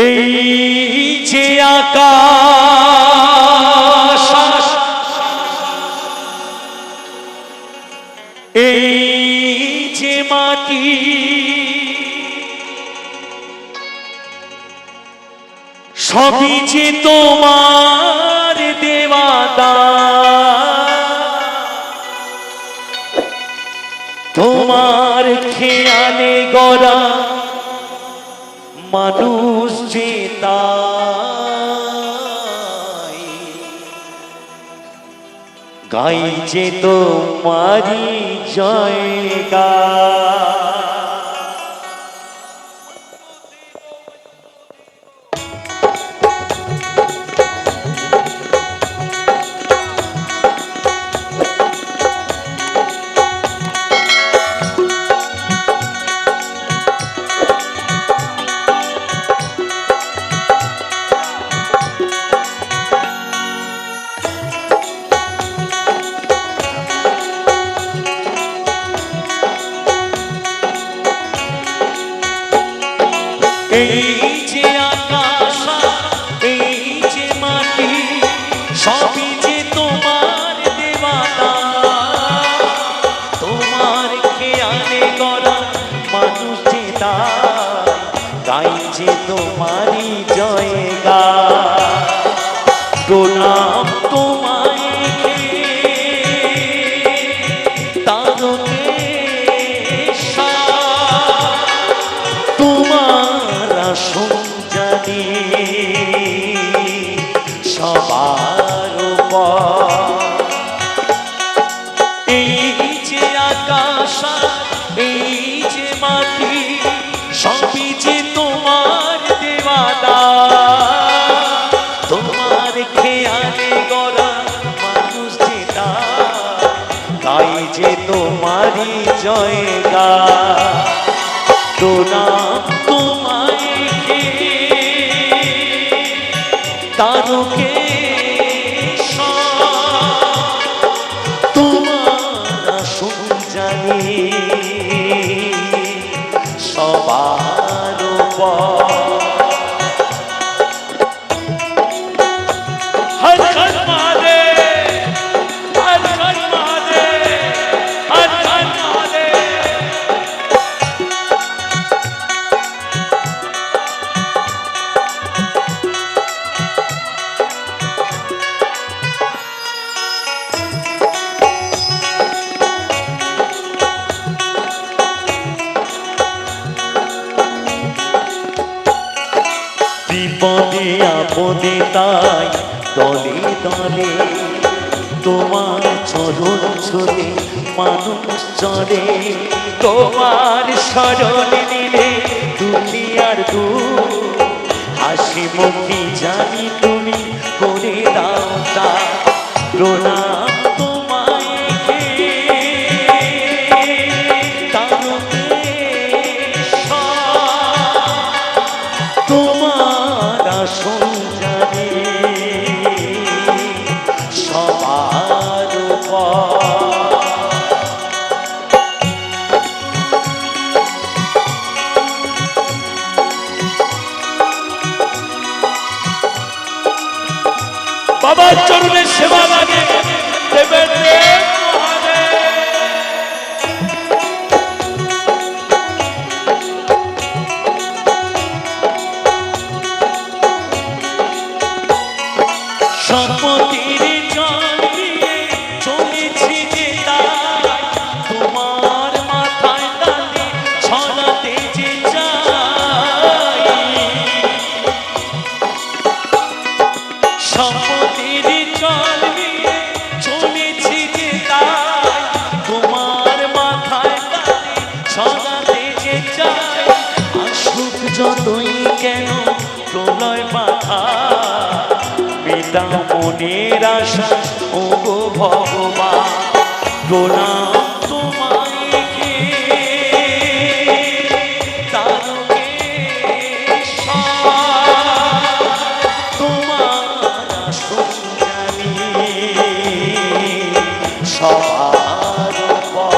এই যে আকাশ, এই যে মাটি, সবই যে তোমার দেওয়া দান, তোমার খেয়ালে গড়া মানুষ যে তাই গাই যে তোমারি জয়গান। এই যে আকাশ, এই যে মাটি, সবই যে তোমার দেওয়া দান, তোমার খেয়ালে গড়া মানুষ যে তাই গাই যে তোমারই জয়গান। প্রণাম তোমায় জানি সবার উপর। এই যে আকাশ, এই যে মাটি, সবই যে তোমার দেওয়া দান, তোমার খেয়ালে গড়া মানুষ যে তাই যে তোমারই জয়গান। প্রণাম তোমায় তারকে তোমার আসন জানি সবার উপর। হর হর মহাদেব, হর হর মহাদেব, হর হর মহাদেব। বিপদে আপদে তাই দলে দলে তোমার চরণ ছুঁয়ে মানুষ চলে, তোমার শরণ নিলে দুনিয়ার দুঃখ হাসি মুখে জানি তুমি করে দাও তা। প্রণাম তোমায় তোমার আসন জানি সবার উপর। বাবার চরণের সেবা লাগে দেবেন সম্পত্তির জল দিয়ে চলেছি যে তাই, তোমার মাথায় তালে ছড়াতে যে চাই। সম্পত্তির জল দিয়ে চলেছি যে তাই, তোমার মাথায় তালে ছড়াতে যে চাই। আসুক যতই কেন প্রলয় বাধা, মেটাও মনের আশা ও গো ভগবান। প্রণাম তোমায় তারকে তোমার আসন জানি সবার উপর।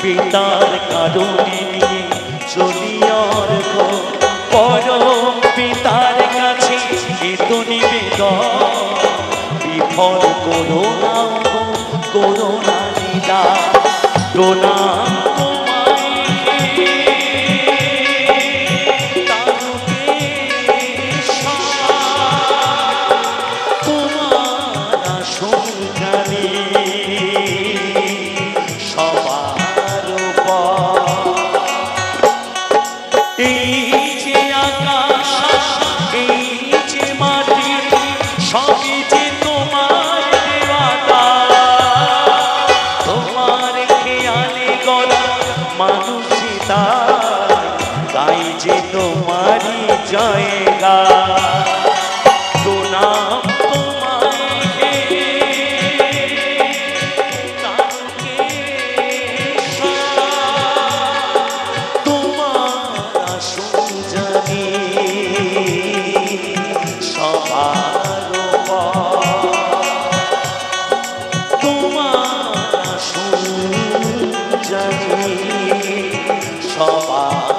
পিতার কারণে নিয়ে চলি অর্ঘ পরম পিতার কাছে এত নিবেদন বিফল করোনা করোনা নিদা প্রণাম গাই যে তোমারি জয়গা প্রণাম তোমার সুজানি সবার তোমার সুজানি সবার